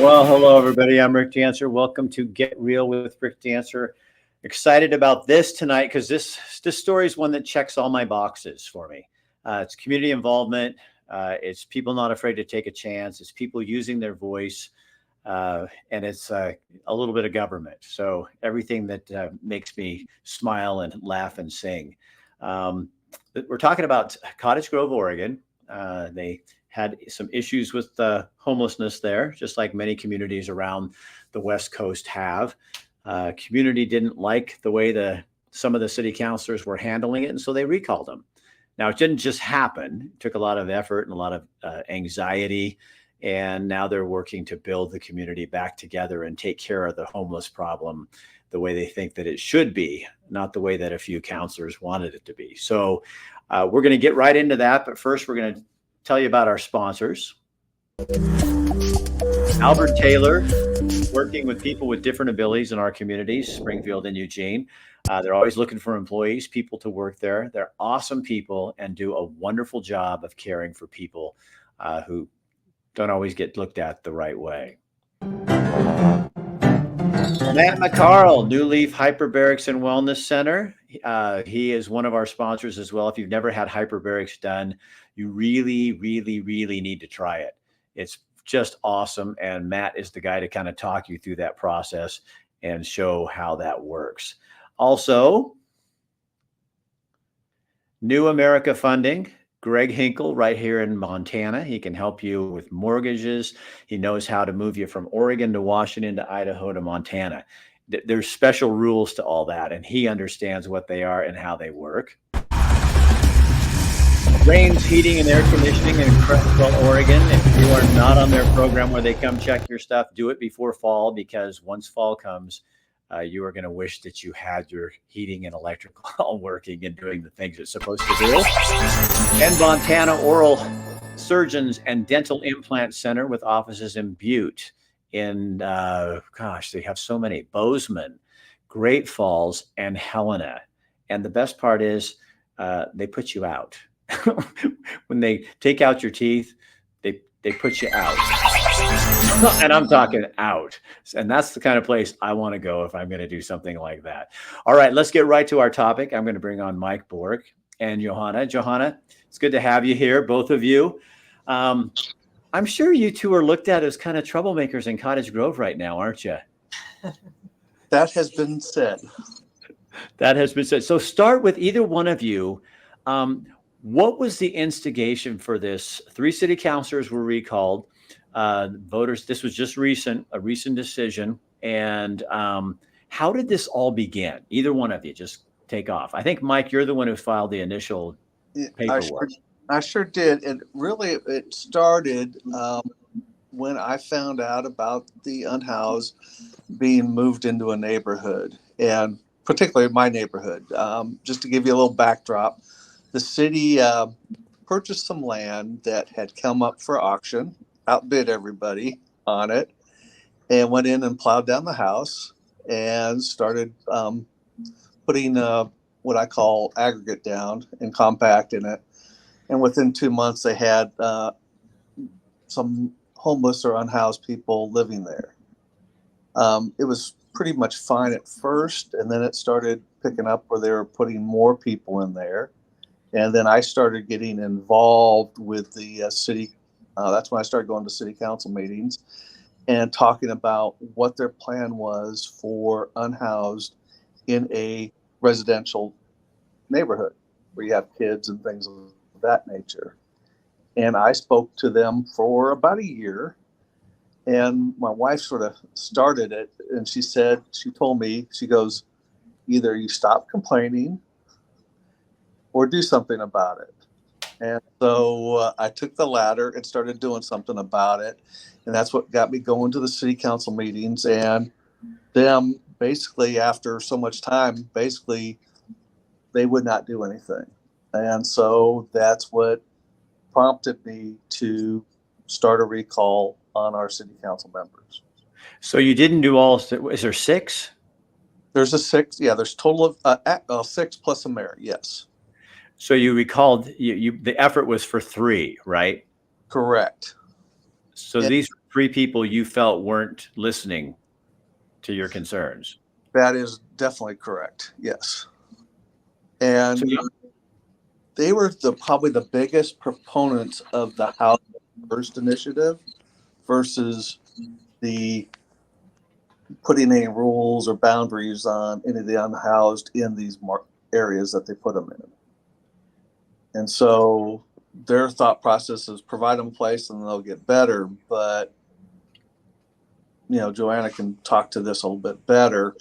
Well, hello, everybody. I'm Rick Dancer. Welcome to Get Real with Rick Dancer. Excited about this tonight because this story is one that checks all my boxes for me. It's community involvement. It's people not afraid to take a chance. It's people using their voice. And it's a little bit of government. So everything that makes me smile and laugh and sing. We're talking about Cottage Grove, Oregon. They had some issues with homelessness there, just like many communities around the West Coast have. Community didn't like the way some of the city councilors were handling it, and so they recalled them. Now, it didn't just happen. It took a lot of effort and a lot of anxiety, and now they're working to build the community back together and take care of the homeless problem the way they think that it should be, not the way that a few councilors wanted it to be. So we're going to get right into that, but first we're going to tell you about our sponsors. Albert Taylor, working with people with different abilities in our communities, Springfield and Eugene. They're always looking for employees, people to work there. They're awesome people and do a wonderful job of caring for people who don't always get looked at the right way. Matt McCarl, New Leaf Hyperbarics and Wellness Center. He is one of our sponsors as well. If you've never had hyperbarics done, you really, really, really need to try it. It's just awesome. And Matt is the guy to kind of talk you through that process and show how that works. Also, New America Funding. Greg Hinkle right here in Montana. He can help you with mortgages. He knows how to move you from Oregon to Washington to Idaho to Montana. There's special rules to all that, and he understands what they are and how they work. Rains Heating and Air Conditioning in Creswell, Oregon. If you are not on their program where they come check your stuff, do it before fall, because once fall comes, you are going to wish that you had your heating and electrical all working and doing the things it's supposed to do. And Montana Oral Surgeons and Dental Implant Center with offices in Butte, in, they have so many, Bozeman, Great Falls, and Helena. And the best part is they put you out. When they take out your teeth, they put you out. And I'm talking out. And that's the kind of place I want to go if I'm going to do something like that. All right, let's get right to our topic. I'm going to bring on Mike Borg and Johanna. Johanna, it's good to have you here, both of you. I'm sure you two are looked at as kind of troublemakers in Cottage Grove right now, aren't you? That has been said. That has been said. So start with either one of you. What was the instigation for this? 3 city councilors were recalled. Voters, this was just a recent decision. And how did this all begin? Either one of you, just take off. I think, Mike, you're the one who filed the initial paperwork. I sure did. And really, it started when I found out about the unhoused being moved into a neighborhood, and particularly my neighborhood. Just to give you a little backdrop, the city purchased some land that had come up for auction, outbid everybody on it, and went in and plowed down the house and started putting what I call aggregate down and compact in it. And within 2 months, they had some homeless or unhoused people living there. It was pretty much fine at first, and then it started picking up where they were putting more people in there. And then I started getting involved with the city. That's when I started going to city council meetings and talking about what their plan was for unhoused in a residential neighborhood where you have kids and things of that nature. And I spoke to them for about a year. And my wife sort of started it. And she told me, she goes, either you stop complaining or do something about it. And so I took the latter and started doing something about it. And that's what got me going to the city council meetings. And them basically, after so much time, basically they would not do anything. And so that's what prompted me to start a recall on our city council members. So you didn't do all, is there 6? There's a 6. Yeah, there's total of 6 plus a mayor. Yes. So you recalled, the effort was for 3, right? Correct. So these 3 people you felt weren't listening to your concerns. That is definitely correct. Yes. And So, they were probably the biggest proponents of the House First initiative versus the putting any rules or boundaries on any of the unhoused in these areas that they put them in. And so their thought process is provide them a place and they'll get better. But, Joanna can talk to this a little bit better,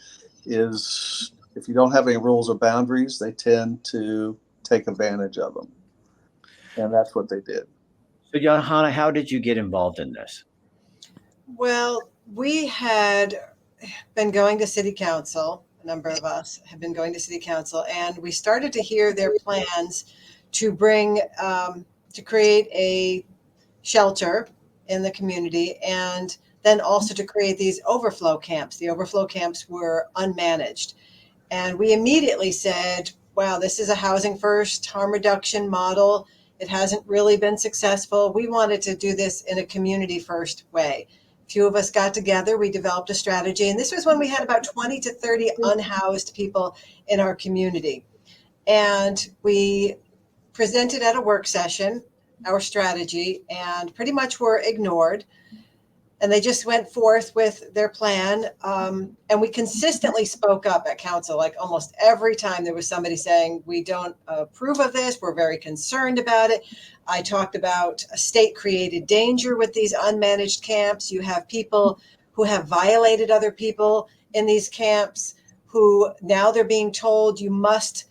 is if you don't have any rules or boundaries, they tend to take advantage of them. And that's what they did. so Johanna, how did you get involved in this? Well, we had been going to city council. A number of us have been going to city council, and we started to hear their plans to to create a shelter in the community, and then also to create these overflow camps. The overflow camps were unmanaged. And we immediately said, wow, this is a housing first harm reduction model. It hasn't really been successful. We wanted to do this in a community first way. A few of us got together, we developed a strategy, and this was when we had about 20 to 30 unhoused people in our community. And we presented at a work session our strategy, and pretty much were ignored. And they just went forth with their plan. And we consistently spoke up at council, like almost every time there was somebody saying, we don't approve of this, we're very concerned about it. I talked about a state created danger with these unmanaged camps. You have people who have violated other people in these camps, who now they're being told you must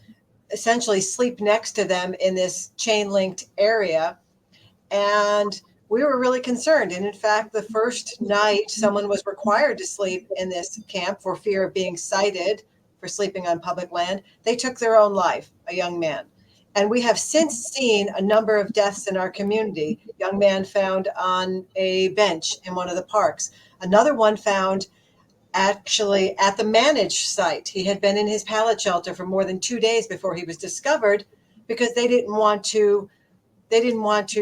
essentially sleep next to them in this chain linked area. And we were really concerned. And in fact, the first night someone was required to sleep in this camp for fear of being cited for sleeping on public land, they took their own life, a young man. And we have since seen a number of deaths in our community. A young man found on a bench in one of the parks. Another one found actually at the managed site. He had been in his pallet shelter for more than 2 days before he was discovered, because they didn't want to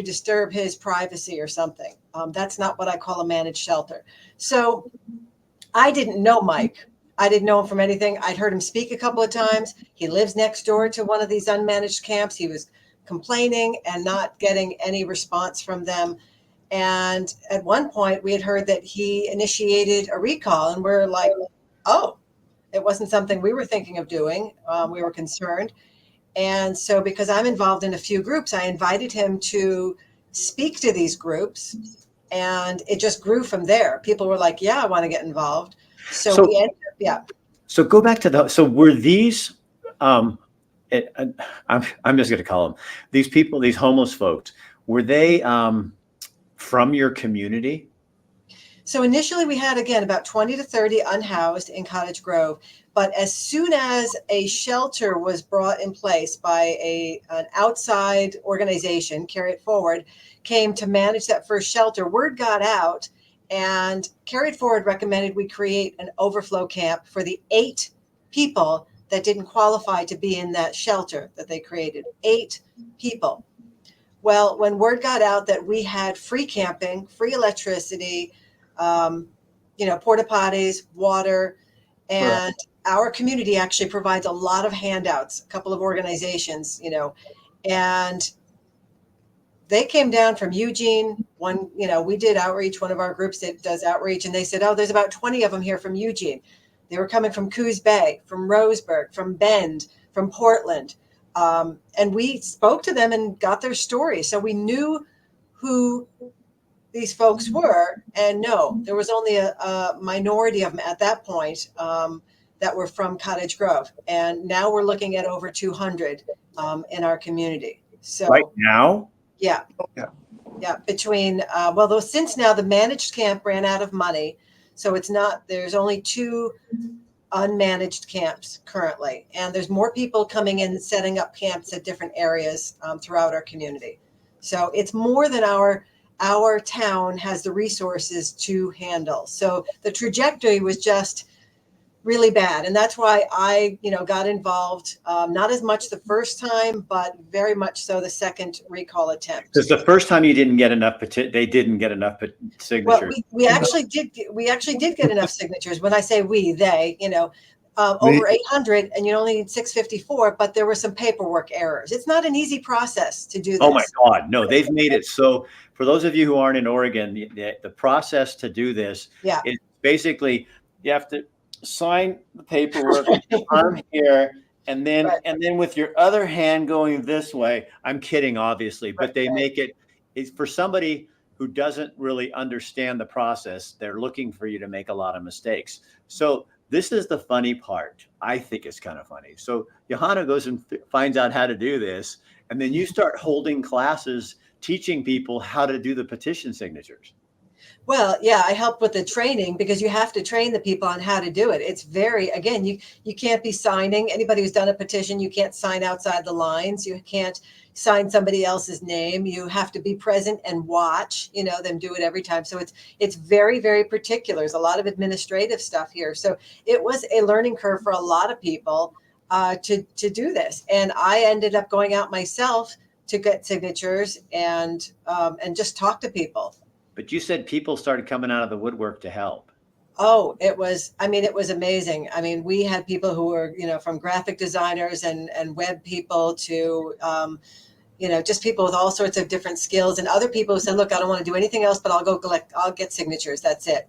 disturb his privacy or something. That's not what I call a managed shelter. So I didn't know Mike. I didn't know him from anything. I'd heard him speak a couple of times. He lives next door to one of these unmanaged camps. He was complaining and not getting any response from them. And at one point we had heard that he initiated a recall, and we're like, oh, it wasn't something we were thinking of doing. We were concerned. And so, because I'm involved in a few groups, I invited him to speak to these groups, and it just grew from there. People were like, yeah, I want to get involved. So we ended up, yeah. So go back to so were these, I'm just going to call them, these people, these homeless folks, were they from your community? So initially we had, again, about 20 to 30 unhoused in Cottage Grove. But as soon as a shelter was brought in place by an outside organization, Carry It Forward, came to manage that first shelter, word got out, and Carry It Forward recommended we create an overflow camp for the 8 people that didn't qualify to be in that shelter that they created. 8 people. Well, when word got out that we had free camping, free electricity, porta potties, water, and our community actually provides a lot of handouts, a couple of organizations, and they came down from Eugene. We did outreach, one of our groups that does outreach, and they said, oh, there's about 20 of them here from Eugene. They were coming from Coos Bay, from Roseburg, from Bend, from Portland. And we spoke to them and got their stories. So we knew who these folks were. And no, there was only a minority of them at that point that were from Cottage Grove. And now we're looking at over 200 in our community. So right now? Yeah. Between, since now the managed camp ran out of money. So there's only 2 unmanaged camps currently. And there's more people coming in and setting up camps at different areas throughout our community. So it's more than our town has the resources to handle. So the trajectory was just really bad. And that's why I, got involved, not as much the first time, but very much so the second recall attempt. Because the first time you didn't get enough, they didn't get enough Well, signatures. we actually did get enough signatures. When I say we, they, Me- over 800, and you only need 654, but there were some paperwork errors. It's not an easy process to do this. Oh my God, no, they've made it so, for those of you who aren't in Oregon, the process to do this Yeah. is basically you have to sign the paperwork with your arm here, and then Right. and then with your other hand going this way. I'm kidding, obviously, but they Right. make it's for somebody who doesn't really understand the process. They're looking for you to make a lot of mistakes. So this is the funny part. I think it's kind of funny. So Johanna goes and finds out how to do this, and then you start holding classes teaching people how to do the petition signatures. Well, yeah, I help with the training because you have to train the people on how to do it. It's again, you can't be signing. Anybody who's done a petition, you can't sign outside the lines. You can't sign somebody else's name. You have to be present and watch, them do it every time. So it's very, very particular. There's a lot of administrative stuff here. So it was a learning curve for a lot of people to do this. And I ended up going out myself to get signatures and just talk to people. But you said people started coming out of the woodwork to help. Oh, it was amazing. I mean, we had people who were, from graphic designers and web people to, just people with all sorts of different skills, and other people who said, look, I don't want to do anything else, but I'll get signatures. That's it,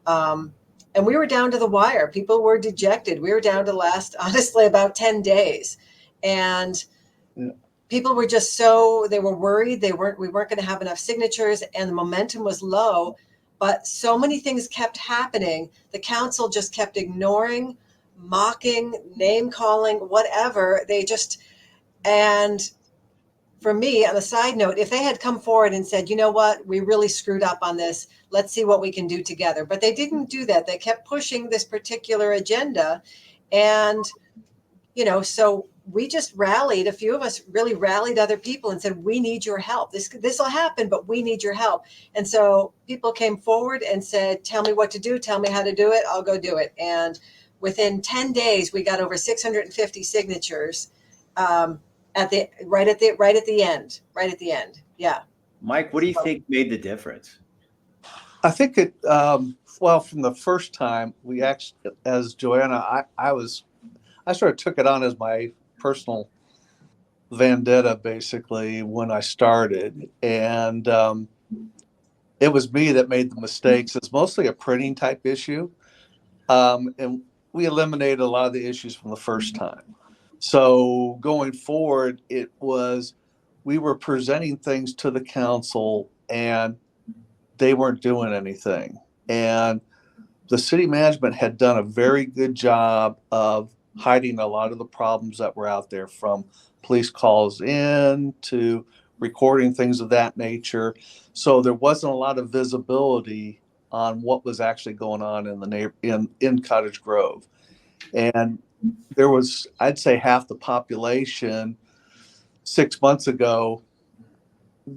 and we were down to the wire. People were dejected. We were down to last, honestly, about 10 days. And people were just they were worried. We weren't going to have enough signatures, and the momentum was low, but so many things kept happening. The council just kept ignoring, mocking, name calling, whatever. And for me, on a side note, if they had come forward and said, you know what, we really screwed up on this, let's see what we can do together. But they didn't do that. They kept pushing this particular agenda. And, so we just rallied. A few of us really rallied other people and said, we need your help. This will happen, but we need your help. And so people came forward and said, tell me what to do. Tell me how to do it. I'll go do it. And within 10 days, we got over 650 signatures right at the end. Yeah. Mike, what do you think made the difference? I think from the first time we actually, as Joanna, I sort of took it on as my personal vendetta, basically, when I started. And it was me that made the mistakes. It's mostly a printing type issue. And we eliminated a lot of the issues from the first time. So going forward, we were presenting things to the council and they weren't doing anything. And the city management had done a very good job of hiding a lot of the problems that were out there, from police calls in to recording things of that nature. So there wasn't a lot of visibility on what was actually going on in Cottage Grove. And there was, I'd say, half the population 6 months ago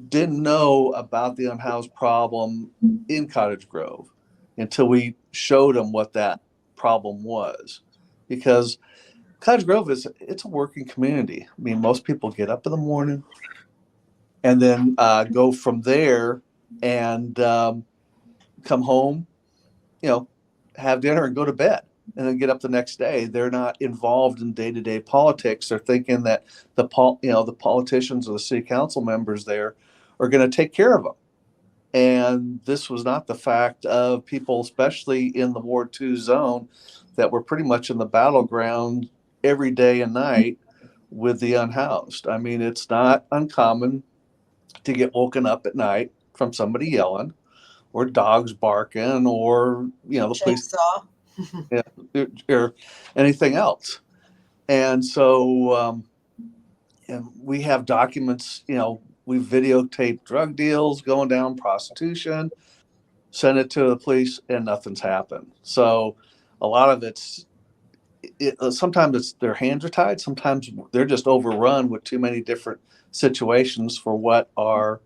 didn't know about the unhoused problem in Cottage Grove until we showed them what that problem was. Because Cottage Grove it's a working community. I mean, most people get up in the morning and then go from there and come home, have dinner and go to bed, and then get up the next day. They're not involved in day-to-day politics. They're thinking that the politicians or the city council members there are going to take care of them. And this was not the fact of people, especially in the Ward 2 zone, that were pretty much in the battleground every day and night with the unhoused. I mean, it's not uncommon to get woken up at night from somebody yelling or dogs barking or, the police or anything else. And so, and we have documents, we videotape drug deals going down, prostitution, send it to the police, and nothing's happened. So a lot of sometimes their hands are tied. Sometimes they're just overrun with too many different situations for what our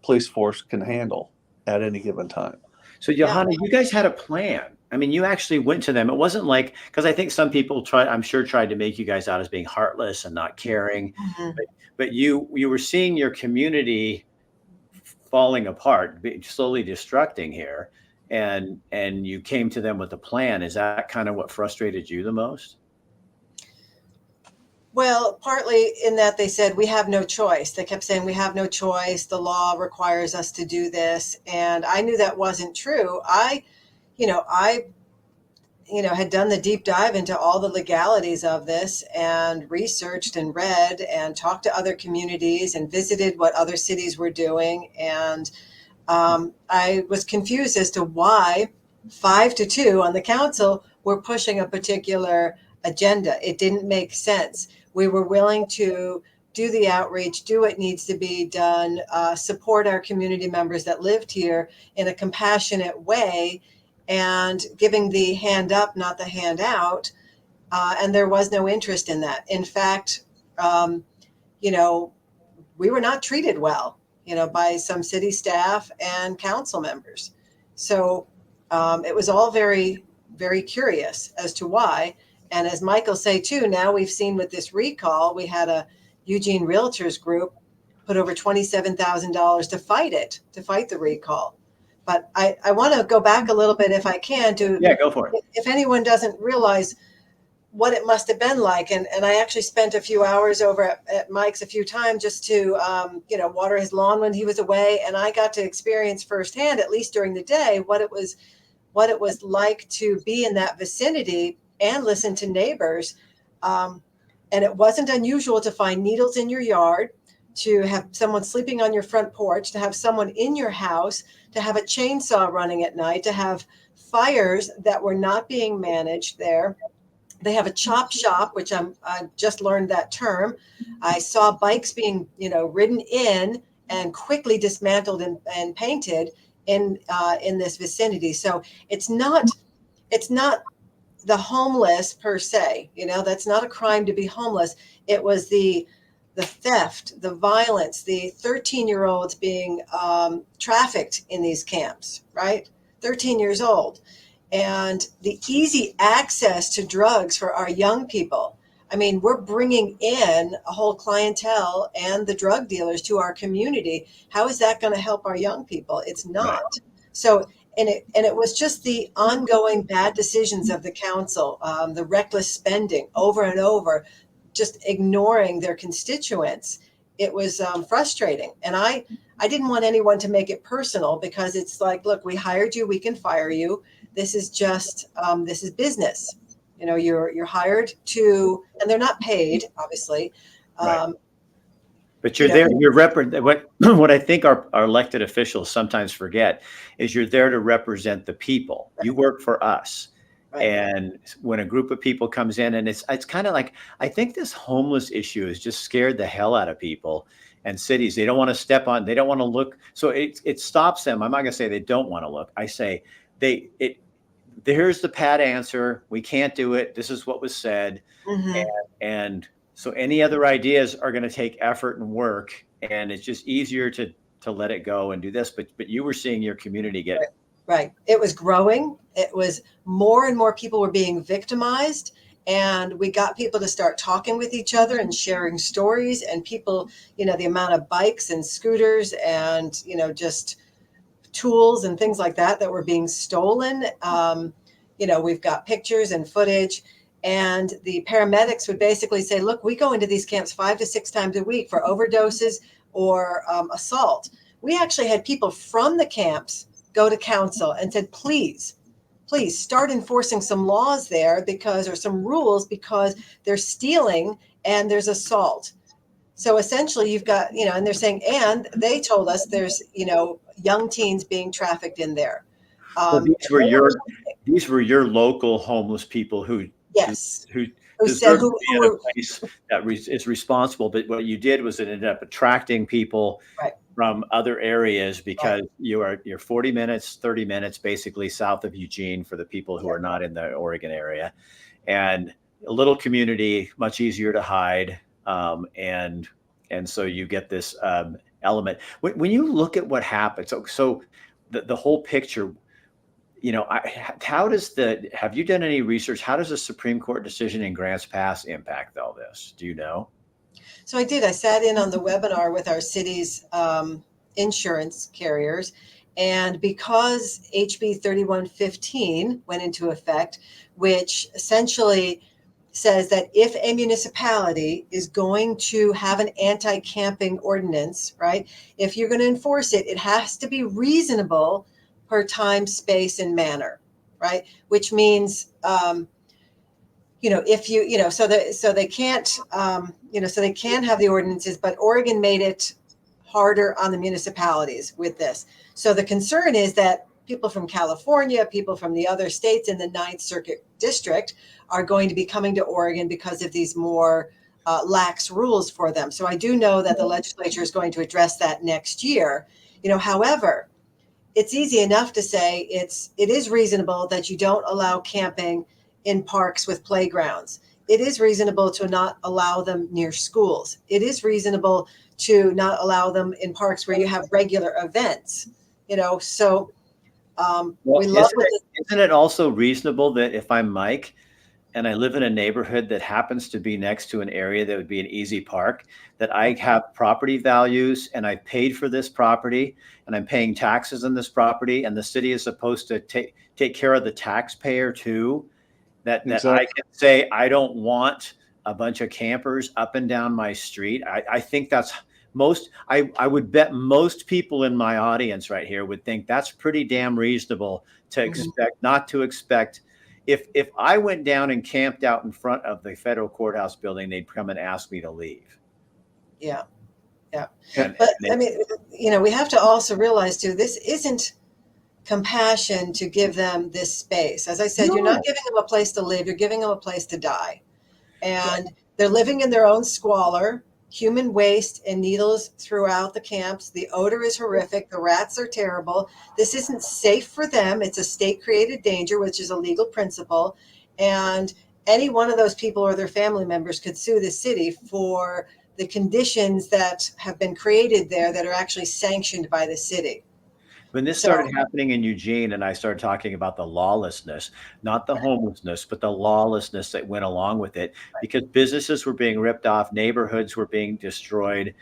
police force can handle at any given time. So Johanna, you guys had a plan. I mean, you actually went to them. It wasn't like, because I think some people I'm sure tried to make you guys out as being heartless and not caring, Mhm. but you were seeing your community falling apart, slowly destructing here, and you came to them with a plan. Is that kind of what frustrated you the most? Well, partly in that they said we have no choice. They kept saying we have no choice. The law requires us to do this, and I knew that wasn't true. I had done the deep dive into all the legalities of this and researched and read and talked to other communities and visited what other cities were doing. And I was confused as to why 5 to 2 on the council were pushing a particular agenda. It didn't make sense. We were willing to do the outreach, do what needs to be done, support our community members that lived here in a compassionate way, and giving the hand up, not the hand out. And there was no interest in that. In fact, um, you know, we were not treated well, by some city staff and council members. So it was all very, very curious as to why. And as Michael say too, now we've seen with this recall, we had a Eugene Realtors group put over $27,000 to fight the recall. But I want to go back a little bit, if I can, to Yeah, go for it. if anyone doesn't realize what it must have been like. And I actually spent a few hours over at Mike's a few times just to, water his lawn when he was away. And I got to experience firsthand, at least during the day, what it was like to be in that vicinity and listen to neighbors. And it wasn't unusual to find needles in your yard, to have someone sleeping on your front porch, to have someone in your house, to have a chainsaw running at night, to have fires that were not being managed there. They have a chop shop, which I just learned that term. I saw bikes being, ridden in and quickly dismantled and painted in this vicinity. So it's not the homeless per se. That's not a crime to be homeless. It was the theft, the violence, the 13-year-olds being trafficked in these camps, right? 13 years old. And the easy access to drugs for our young people. I mean, we're bringing in a whole clientele and the drug dealers to our community. How is that going to help our young people? It's not. So, and it was just the ongoing bad decisions of the council, the reckless spending over and over, just ignoring their constituents. It was frustrating. And I didn't want anyone to make it personal, because it's like, look, we hired you, we can fire you. This is just this is business. You're hired to, and they're not paid, obviously. Right. But you you're know, there. What I think our elected officials sometimes forget is you're there to represent the people. You work for us. Right. And when a group of people comes in, and it's kind of like, I think this homeless issue has just scared the hell out of people and cities. They don't want to step on, they don't want to look. So it stops them. I'm not going to say they don't want to look. I say here's the pat answer. We can't do it. This is what was said. Mhm. And so any other ideas are going to take effort and work, and it's just easier to let it go and do this. But you were seeing your community get Right. It was growing. It was more and more people were being victimized. And we got people to start talking with each other and sharing stories, and people, the amount of bikes and scooters and, just tools and things like that were being stolen. We've got pictures and footage. And the paramedics would basically say, look, we go into these camps 5 to 6 times a week for overdoses or assault. We actually had people from the camps go to council and said, please start enforcing some laws there, or some rules, because they're stealing and there's assault. So essentially you've got, and they're saying, and they told us there's, young teens being trafficked in there. well, these were your local homeless people who Yes. who Who said deserve to who be in a were place that is responsible. But what you did was it ended up attracting people right. from other areas, because Right. you're 40 minutes, 30 minutes basically south of Eugene for the people who are not in the Oregon area, and a little community, much easier to hide. And so you get this element. When you look at what happened, so the whole picture, how does have you done any research? How does the Supreme Court decision in Grants Pass impact all this? Do you know? So I did. I sat in on the webinar with our city's insurance carriers. And because HB 3115 went into effect, which essentially says that if a municipality is going to have an anti-camping ordinance, right, if you're going to enforce it, it has to be reasonable per time, space, and manner, right? Which means, if so they can't, so they can have the ordinances, but Oregon made it harder on the municipalities with this. So the concern is that people from California, people from the other states in the Ninth Circuit District are going to be coming to Oregon because of these more lax rules for them. So I do know that the legislature is going to address that next year. However, it's easy enough to say it is reasonable that you don't allow camping in parks with playgrounds. It is reasonable to not allow them near schools. It is reasonable to not allow them in parks where you have regular events. So Well, we love isn't it also reasonable that if I'm Mike and I live in a neighborhood that happens to be next to an area that would be an easy park, that I have property values and I've paid for this property and I'm paying taxes on this property, and the city is supposed to take care of the taxpayer too, that Exactly. I can say I don't want a bunch of campers up and down my street. I think that's I would bet most people in my audience right here would think that's pretty damn reasonable to expect, not to expect. If I went down and camped out in front of the federal courthouse building, they'd come and ask me to leave. Yeah. And But I mean, we have to also realize too, this isn't compassion to give them this space. As I said, you're not giving them a place to live, you're giving them a place to die. And they're living in their own squalor, human waste and needles throughout the camps. The odor is horrific. The rats are terrible. This isn't safe for them. It's a state created danger, which is a legal principle. And any one of those people or their family members could sue the city for the conditions that have been created there that are actually sanctioned by the city. When this started happening in Eugene and I started talking about the lawlessness, not the homelessness, but the lawlessness that went along with it, because businesses were being ripped off, neighborhoods were being destroyed,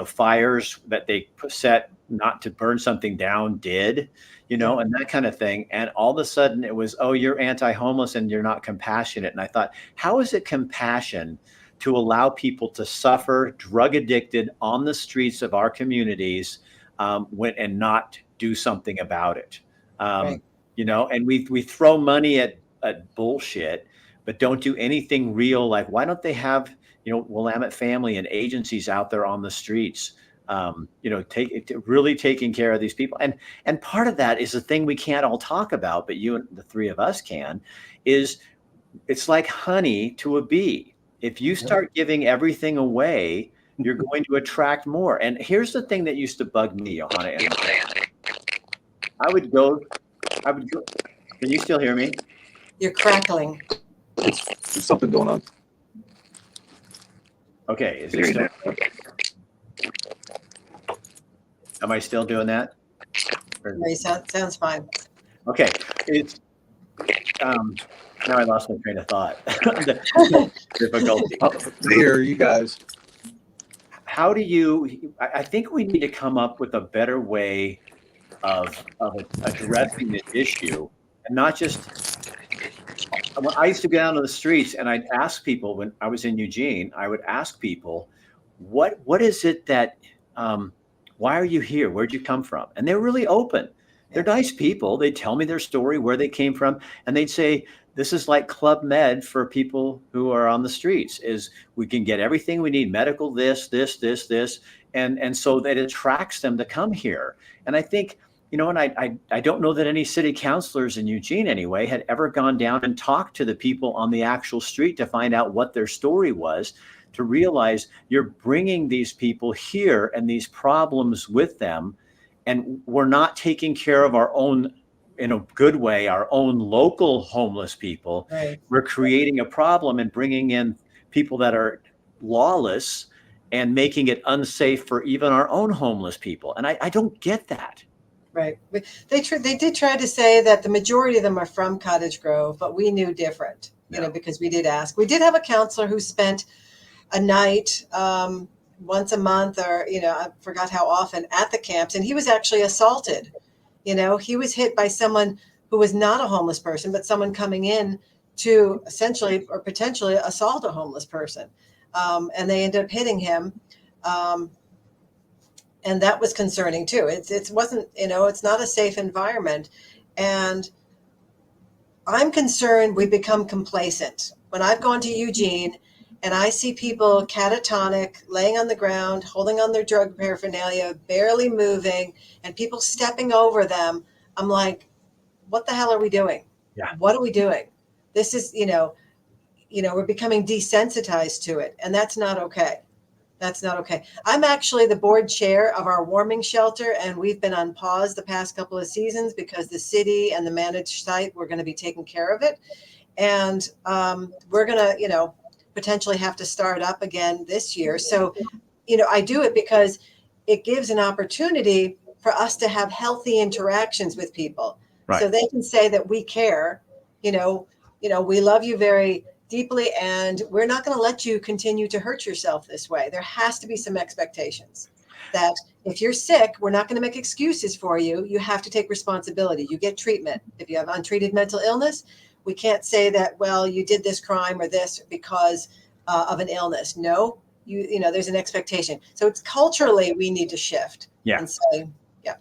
fires that they set not to burn something down did, and that kind of thing. And all of a sudden it was, oh, you're anti-homeless and you're not compassionate. And I thought, how is it compassion to allow people to suffer drug addicted on the streets of our communities and not do something about it? Right. And we throw money at bullshit, but don't do anything real. Like, why don't they have, Willamette Family and agencies out there on the streets, really taking care of these people? And part of that is the thing we can't all talk about, but you and the three of us can, is it's like honey to a bee. If you start giving everything away, you're going to attract more. And here's the thing that used to bug me, Johanna. And I would go. Can you still hear me? You're crackling. There's something going on. Okay. Is it still? Am I still doing that? Sounds fine. Okay. It's now I lost my train of thought. Difficulty. Here, you guys. How do you? I think we need to come up with a better way of addressing this issue, and not just. I used to go down to the streets and I'd ask people when I was in Eugene. I would ask people, what is it that? Why are you here? Where'd you come from? And they're really open. They're nice people. They'd tell me their story, where they came from, and they'd say, this is like Club Med for people who are on the streets. Is we can get everything we need, medical, this, and so that attracts them to come here. And I think, and I don't know that any city councilors in Eugene anyway had ever gone down and talked to the people on the actual street to find out what their story was, to realize you're bringing these people here and these problems with them, and we're not taking care of our own, in a good way, our own local homeless people. Right. We're creating a problem and bringing in people that are lawless and making it unsafe for even our own homeless people. And I don't get that. Right. They did try to say that the majority of them are from Cottage Grove, but we knew different, because we did ask. We did have a counselor who spent a night once a month, or I forgot how often, at the camps, and he was actually assaulted. He was hit by someone who was not a homeless person, but someone coming in to essentially or potentially assault a homeless person, and they ended up hitting him. And that was concerning too. It wasn't, it's not a safe environment. And I'm concerned we become complacent. When I've gone to Eugene and I see people catatonic, laying on the ground, holding on their drug paraphernalia, barely moving, and people stepping over them, I'm like, what the hell are we doing? Yeah. What are we doing? This is, we're becoming desensitized to it, and that's not okay. That's not okay. I'm actually the board chair of our warming shelter, and we've been on pause the past couple of seasons because the city and the managed site were going to be taking care of it. And we're going to, potentially have to start up again this year. So, I do it because it gives an opportunity for us to have healthy interactions with people. Right. So they can say that we care, we love you very deeply, and we're not going to let you continue to hurt yourself this way. There has to be some expectations that if you're sick, we're not going to make excuses for you. You have to take responsibility. You get treatment. If you have untreated mental illness, we can't say that, well, you did this crime or this because of an illness. No, there's an expectation. So it's culturally, we need to shift. Yeah. And say, yeah.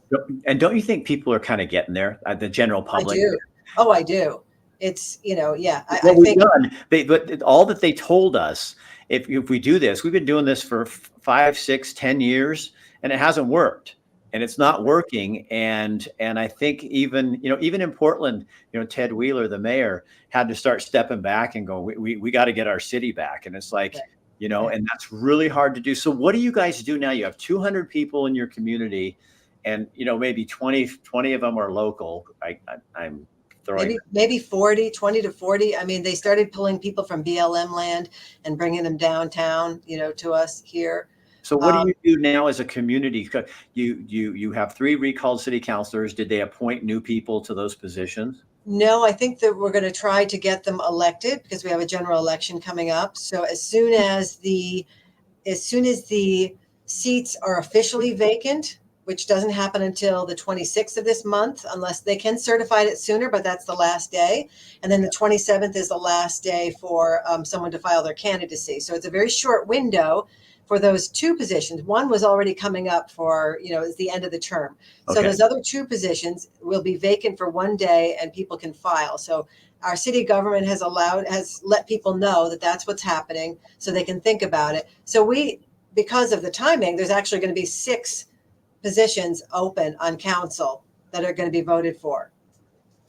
And don't you think people are kind of getting there, the general public? I do. Oh, I do. It's, yeah. What we've done, but all that they told us, if we do this, we've been doing this for 5, 6, 10 years, and it hasn't worked, and it's not working. And I think even in Portland, Ted Wheeler, the mayor, had to start stepping back and go, we got to get our city back. And it's like, and that's really hard to do. So what do you guys do now? You have 200 people in your community, and maybe 20 of them are local. I'm maybe 20 to 40. I mean, they started pulling people from BLM land and bringing them downtown, to us here. So what do you do now as a community? You have 3 recalled city councilors. Did they appoint new people to those positions? No, I think that we're going to try to get them elected because we have a general election coming up. So as soon as the seats are officially vacant, which doesn't happen until the 26th of this month, unless they can certify it sooner, but that's the last day. And then the 27th is the last day for someone to file their candidacy. So it's a very short window for those 2 positions. One was already coming up for, it's the end of the term. So those other 2 positions will be vacant for 1 day and people can file. So our city government has let people know that that's what's happening so they can think about it. So because of the timing, there's actually going to be 6 positions open on council that are going to be voted for,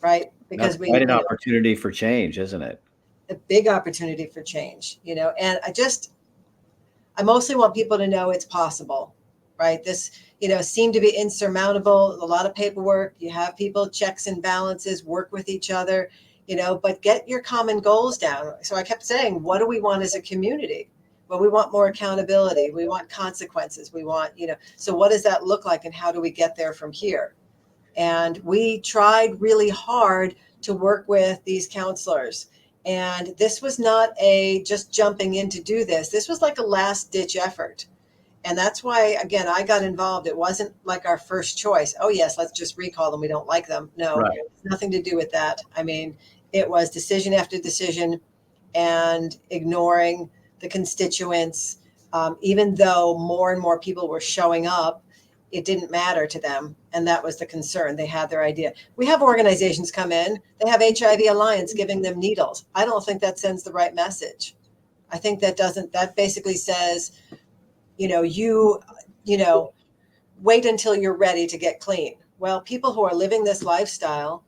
right? Because that's quite an opportunity for change, isn't it? A big opportunity for change, and I mostly want people to know it's possible, right? This, seemed to be insurmountable, a lot of paperwork. You have people, checks and balances, work with each other, but get your common goals down. So I kept saying, what do we want as a community? Well, we want more accountability. We want consequences. We want, so what does that look like and how do we get there from here? And we tried really hard to work with these counselors. And this was not just jumping in to do this. This was like a last ditch effort. And that's why, again, I got involved. It wasn't like our first choice. Oh, yes, let's just recall them. We don't like them. No, right. Nothing to do with that. I mean, it was decision after decision and ignoring the constituents, even though more and more people were showing up, it didn't matter to them. And that was the concern. They had their idea. We have organizations come in. They have HIV Alliance giving them needles. I don't think that sends the right message. I think that basically says, wait until you're ready to get clean. Well, people who are living this lifestyle,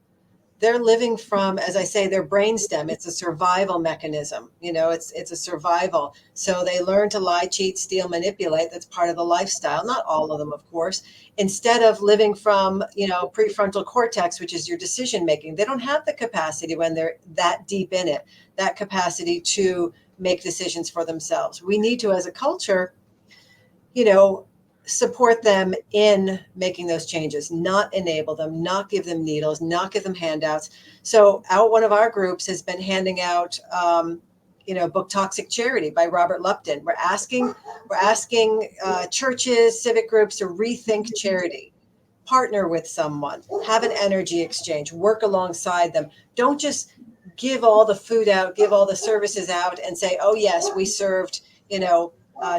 they're living from, as I say, their brainstem. It's a survival mechanism. It's a survival. So they learn to lie, cheat, steal, manipulate. That's part of the lifestyle. Not all of them, of course. Instead of living from, prefrontal cortex, which is your decision making, they don't have the capacity when they're that deep in it, that capacity to make decisions for themselves. We need to, as a culture, support them in making those changes, not enable them, not give them needles, not give them handouts. So one of our groups has been handing out, book Toxic Charity by Robert Lupton. We're asking churches, civic groups to rethink charity, partner with someone, have an energy exchange, work alongside them. Don't just give all the food out, give all the services out and say, oh yes, we served,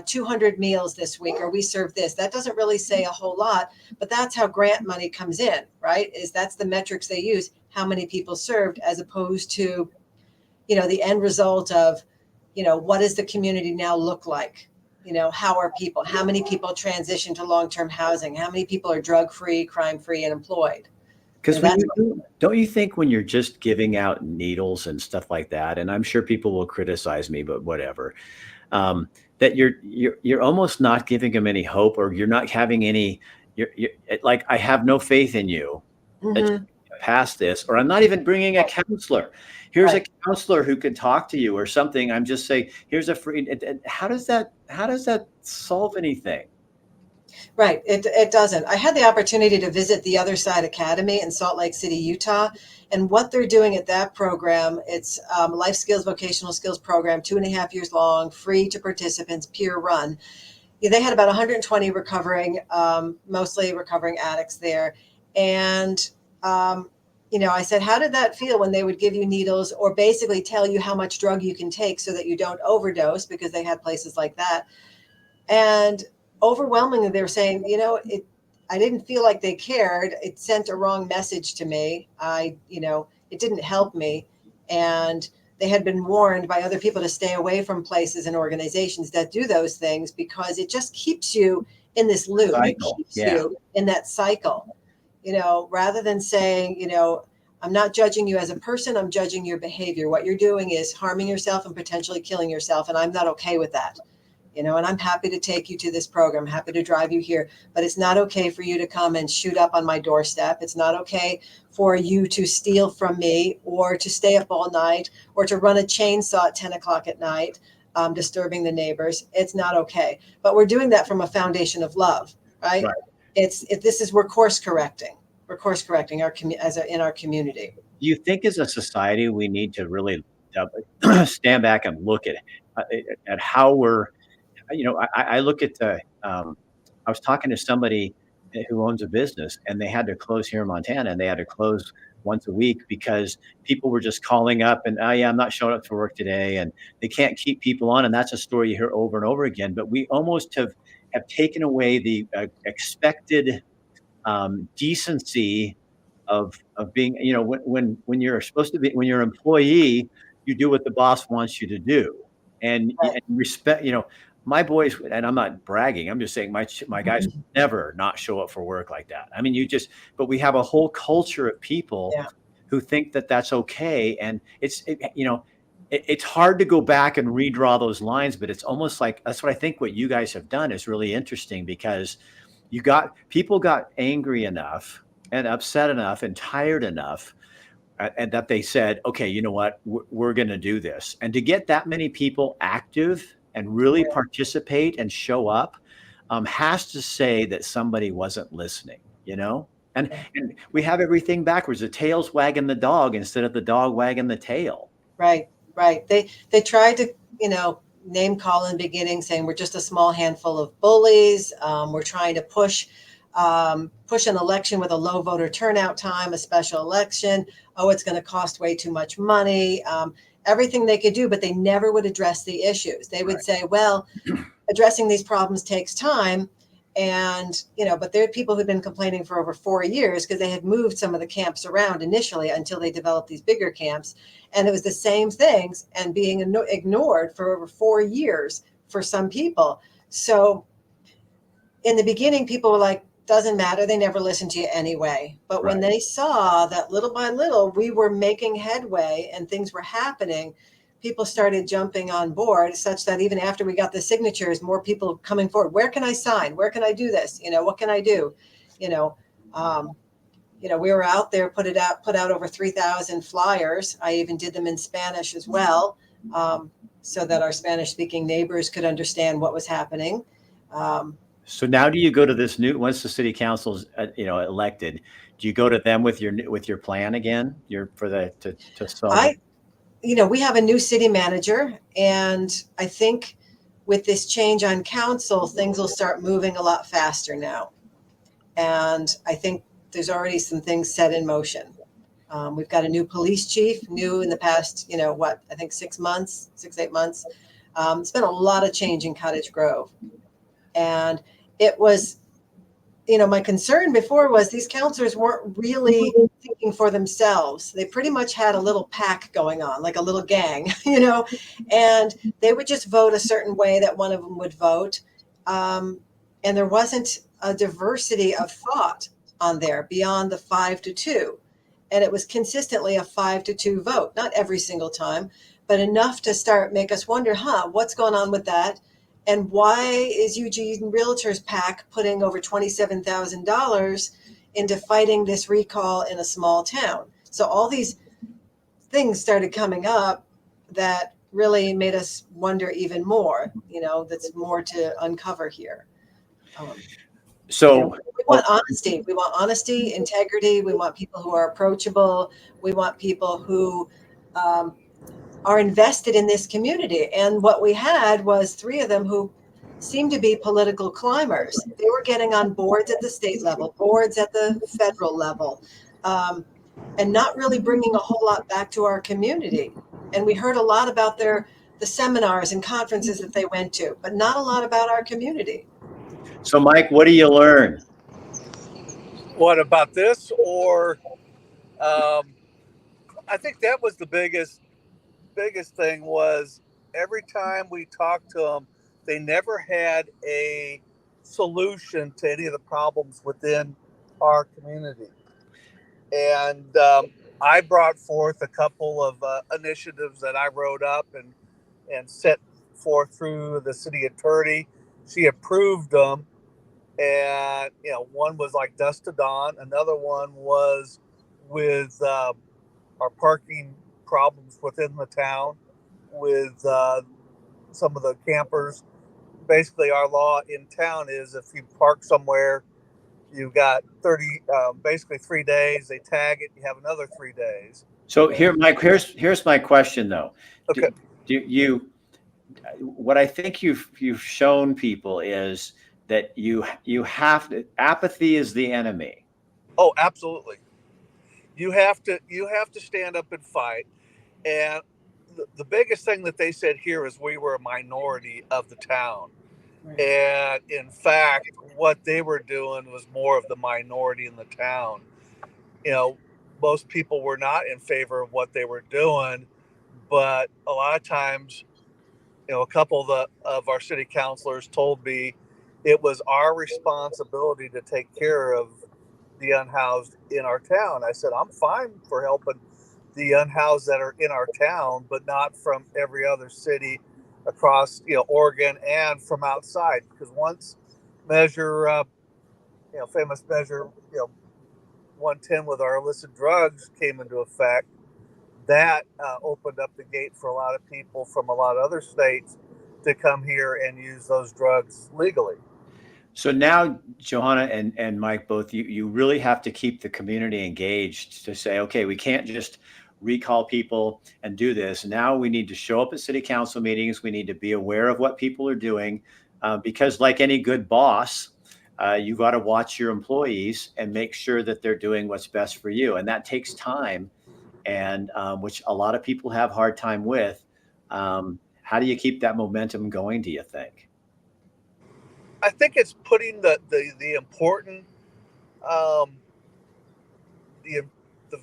200 meals this week, or we served this. That doesn't really say a whole lot, but that's how grant money comes in, right? That's the metrics they use, how many people served, as opposed to, the end result of, what does the community now look like? How are people, how many people transition to long-term housing? How many people are drug-free, crime-free, and employed? Because don't you think when you're just giving out needles and stuff like that, and I'm sure people will criticize me, but whatever, that you're almost not giving them any hope, or you're not having any, you're like, I have no faith in you that you pass this, or I'm not even bringing a counselor. Here's a counselor who can talk to you or something. I'm just saying, here's a free, how does that solve anything? Right. It doesn't. I had the opportunity to visit the Other Side Academy in Salt Lake City, Utah. And what they're doing at that program, it's life skills, vocational skills program, 2.5 years long, free to participants, peer run. They had about 120 mostly recovering addicts there. And, I said, how did that feel when they would give you needles or basically tell you how much drug you can take so that you don't overdose, because they had places like that. And overwhelmingly, they were saying, I didn't feel like they cared. It sent a wrong message to me. It didn't help me. And they had been warned by other people to stay away from places and organizations that do those things, because it just keeps you in this loop. Cycle. It keeps you in that cycle, rather than saying, I'm not judging you as a person. I'm judging your behavior. What you're doing is harming yourself and potentially killing yourself. And I'm not okay with that. And I'm happy to take you to this program, happy to drive you here, but it's not okay for you to come and shoot up on my doorstep. It's not okay for you to steal from me, or to stay up all night, or to run a chainsaw at 10 o'clock at night, disturbing the neighbors. It's not okay. But we're doing that from a foundation of love, right? We're course correcting. We're course correcting in our community. Do you think as a society we need to really stand back and look at how we're, I look at I was talking to somebody who owns a business, and they had to close here in Montana, and they had to close once a week because people were just calling up and, oh yeah, I'm not showing up for work today. And they can't keep people on. And that's a story you hear over and over again, but we almost have taken away the expected decency of being, when you're supposed to be, when you're an employee, you do what the boss wants you to do, and respect, my boys, and I'm not bragging, I'm just saying my guys never not show up for work like that. I mean, but we have a whole culture of people who think that that's okay. And it's hard to go back and redraw those lines, but it's almost like, that's what I think what you guys have done is really interesting, because people got angry enough and upset enough and tired enough, and that they said, okay, you know what, we're going to do this. And to get that many people active and really participate and show up has to say that somebody wasn't listening, and we have everything backwards. The tail's wagging the dog instead of the dog wagging the tail. Right. They tried to, name call in the beginning, saying we're just a small handful of bullies. We're trying to push an election with a low voter turnout time, a special election. Oh, it's going to cost way too much money. Everything they could do, but they never would address the issues. They would say, well, addressing these problems takes time. And, but there are people who've been complaining for over 4 years because they had moved some of the camps around initially until they developed these bigger camps. And it was the same things and being ignored for over 4 years for some people. So in the beginning, people were like, doesn't matter. They never listened to you anyway. But when they saw that little by little, we were making headway and things were happening, people started jumping on board, such that even after we got the signatures, more people coming forward. Where can I sign? Where can I do this? What can I do? We were out there, put out over 3,000 flyers. I even did them in Spanish as well, so that our Spanish speaking neighbors could understand what was happening. So now do you go to this new, once the city council's, elected, do you go to them with your plan again? To solve it? I, we have a new city manager, and I think with this change on council, things will start moving a lot faster now. And I think there's already some things set in motion. We've got a new police chief, new in the past, I think 6 months, 8 months. It's been a lot of change in Cottage Grove. And it was, my concern before was these counselors weren't really thinking for themselves. They pretty much had a little pack going on, like a little gang, and they would just vote a certain way that one of them would vote. And there wasn't a diversity of thought on there beyond the 5-2. And it was consistently a 5-2 vote, not every single time, but enough to make us wonder, what's going on with that? And why is Eugene Realtors PAC putting over $27,000 into fighting this recall in a small town? So all these things started coming up that really made us wonder even more, that's more to uncover here. So we want honesty. We want honesty, integrity. We want people who are approachable. We want people who are invested in this community. And what we had was 3 of them who seemed to be political climbers. They were getting on boards at the state level, boards at the federal level, and not really bringing a whole lot back to our community. And we heard a lot about the seminars and conferences that they went to, but not a lot about our community. So Mike, what do you learn? What about this? Or I think that was the biggest thing was every time we talked to them, they never had a solution to any of the problems within our community. And I brought forth a couple of initiatives that I wrote up and set forth through the city attorney. She approved them. And, one was like dusk to dawn. Another one was with our parking problems within the town with some of the campers. Basically, our law in town is if you park somewhere, you've got 3 days. They tag it. You have another 3 days. So here, Mike, here's my question though. Okay. What I think you've shown people is that you have to, apathy is the enemy. Oh, absolutely. You have to stand up and fight. And the biggest thing that they said here is we were a minority of the town. Right. And in fact, what they were doing was more of the minority in the town. Most people were not in favor of what they were doing, but a lot of times, a couple of our city councilors told me it was our responsibility to take care of the unhoused in our town. I said, I'm fine for helping the unhoused that are in our town, but not from every other city across, Oregon and from outside. Because once famous measure, 110 with our illicit drugs came into effect, that opened up the gate for a lot of people from a lot of other states to come here and use those drugs legally. So now, Johanna and Mike, both you really have to keep the community engaged to say, okay, we can't just recall people and do this. Now we need to show up at city council meetings. We need to be aware of what people are doing because like any good boss, you got to watch your employees and make sure that they're doing what's best for you. And that takes time, and which a lot of people have a hard time with. How do you keep that momentum going, do you think? I think it's putting the important, the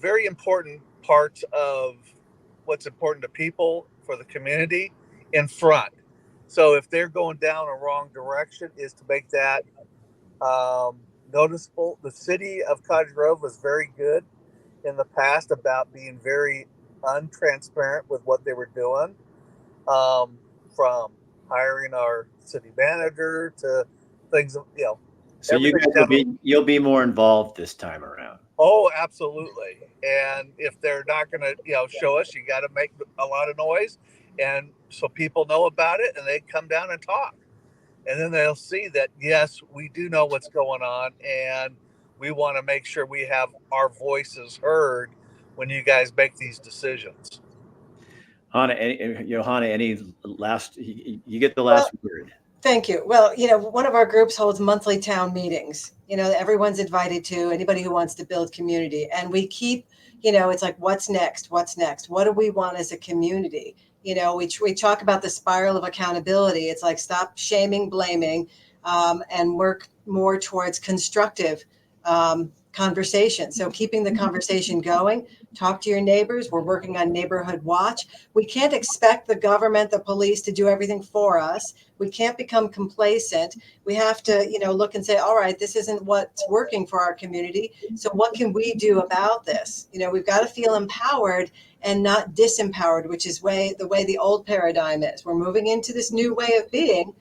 very important parts of what's important to people for the community in front. So if they're going down a wrong direction, is to make that noticeable. The city of Cottage Grove was very good in the past about being very untransparent with what they were doing, from hiring our city manager to things, So you'll be more involved this time around. Oh, absolutely. And if they're not going to, show us, you got to make a lot of noise, and so people know about it and they come down and talk. And then they'll see that, yes, we do know what's going on, and we want to make sure we have our voices heard when you guys make these decisions. Hannah, Johanna, any last, you get the Well, last word. thank you. Well, one of our groups holds monthly town meetings. Everyone's invited to, anybody who wants to build community. And we keep, it's like, what's next? What's next? What do we want as a community? We talk about the spiral of accountability. It's like, stop shaming, blaming, and work more towards constructive conversation. So keeping the conversation going, talk to your neighbors. We're working on neighborhood watch. We can't expect the government, the police to do everything for us. We can't become complacent. We have to, look and say, all right, this isn't what's working for our community. So what can we do about this? We've got to feel empowered and not disempowered, which is the way the old paradigm is. We're moving into this new way of being,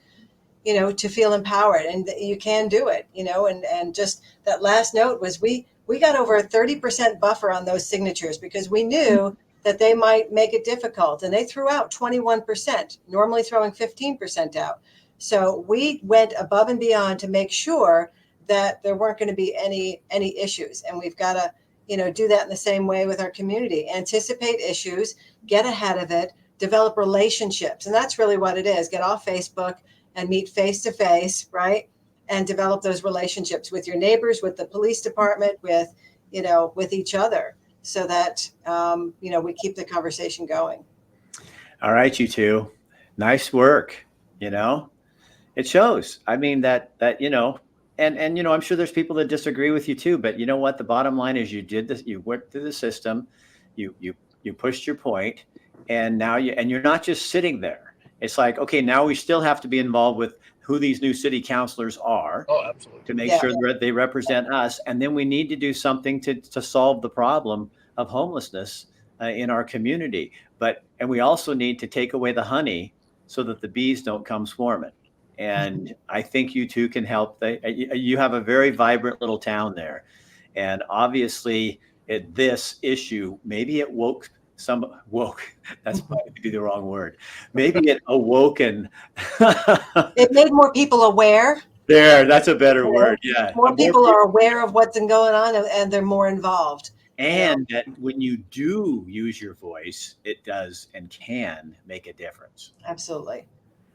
to feel empowered, and you can do it, and just that last note was we got over a 30% buffer on those signatures because we knew that they might make it difficult, and they threw out 21%, normally throwing 15% out. So we went above and beyond to make sure that there weren't going to be any issues, and we've got to do that in the same way with our community. Anticipate issues, get ahead of it, develop relationships, and that's really what it is. Get off Facebook and meet face to face, right? And develop those relationships with your neighbors, with the police department, with each other, so that we keep the conversation going. All right, you two, nice work. It shows. I mean that and I'm sure there's people that disagree with you too. But you know what? The bottom line is you did this. You worked through the system. You pushed your point, and now you're not just sitting there. It's like, okay, now we still have to be involved with who these new city councilors are. Oh, absolutely. To make sure that they represent us. And then we need to do something to solve the problem of homelessness in our community. And we also need to take away the honey so that the bees don't come swarming. And I think you two can help. You have a very vibrant little town there. And obviously this issue, maybe it woke, that's probably the wrong word. Maybe it awoken. It made more people aware. That's a better word. Yeah. More people are aware of what's going on, and they're more involved. And that when you do use your voice, it does and can make a difference. Absolutely.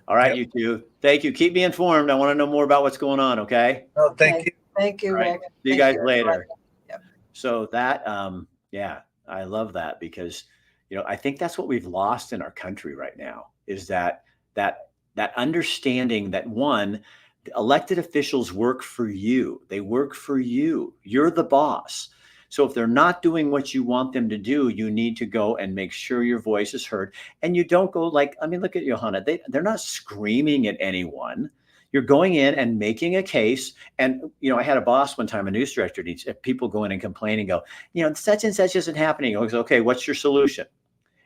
All right, you two. Thank you. Keep me informed. I want to know more about what's going on. Okay. Oh, thank you. Thank you, Rick. See you guys later. Yep. So that, I love that because, I think that's what we've lost in our country right now is that understanding that one, elected officials work for you. They work for you. You're the boss. So if they're not doing what you want them to do, you need to go and make sure your voice is heard. And you don't go look at Johanna. They're not screaming at anyone. You're going in and making a case. And, I had a boss one time, a news director, and people go in and complain and go, such and such isn't happening. He goes, okay, what's your solution?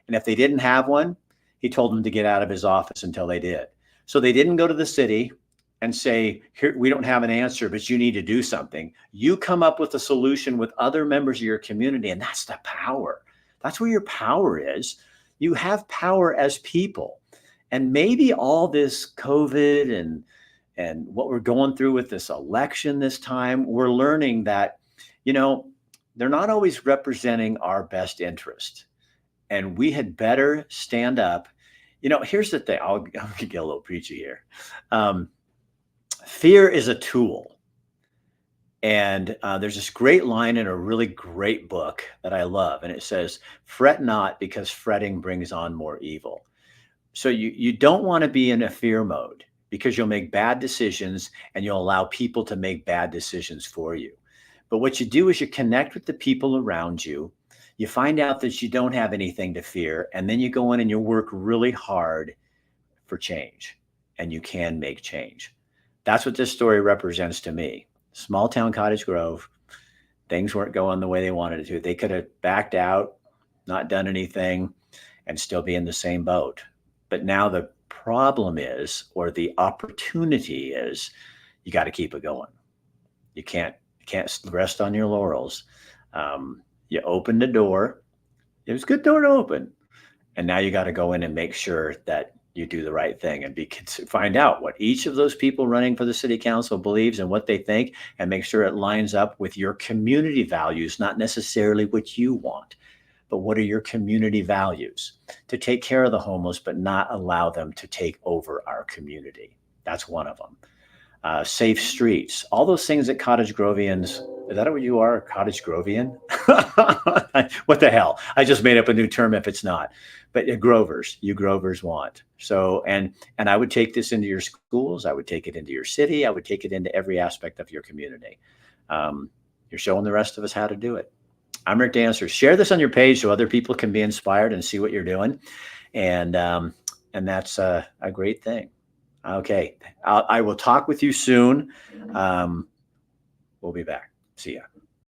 And if they didn't have one, he told them to get out of his office until they did. So they didn't go to the city and say, here, we don't have an answer, but you need to do something. You come up with a solution with other members of your community, and that's the power. That's where your power is. You have power as people. And maybe all this COVID and what we're going through with this election this time, we're learning that, they're not always representing our best interest. And we had better stand up. Here's the thing. I'll get a little preachy here. Fear is a tool. And there's this great line in a really great book that I love. And it says, fret not because fretting brings on more evil. So you don't want to be in a fear mode because you'll make bad decisions and you'll allow people to make bad decisions for you. But what you do is you connect with the people around you. You find out that you don't have anything to fear. And then you go in and you work really hard for change. And you can make change. That's what this story represents to me. Small town Cottage Grove. Things weren't going the way they wanted it to. They could have backed out, not done anything, and still be in the same boat. But now the problem is, or the opportunity is, you got to keep it going. You can't rest on your laurels. You opened the door. It was a good door to open. And now you got to go in and make sure that you do the right thing and find out what each of those people running for the city council believes and what they think, and make sure it lines up with your community values, not necessarily what you want, but what are your community values? To take care of the homeless, but not allow them to take over our community. That's one of them. Safe streets, all those things that Cottage Grovians, is that what you are, a Cottage Grovian? What the hell? I just made up a new term if it's not. But you Grovers want. So, and I would take this into your schools. I would take it into your city. I would take it into every aspect of your community. You're showing the rest of us how to do it. I'm Rick Dancer. Share this on your page so other people can be inspired and see what you're doing. And that's a great thing. Okay. I will talk with you soon. We'll be back. See ya.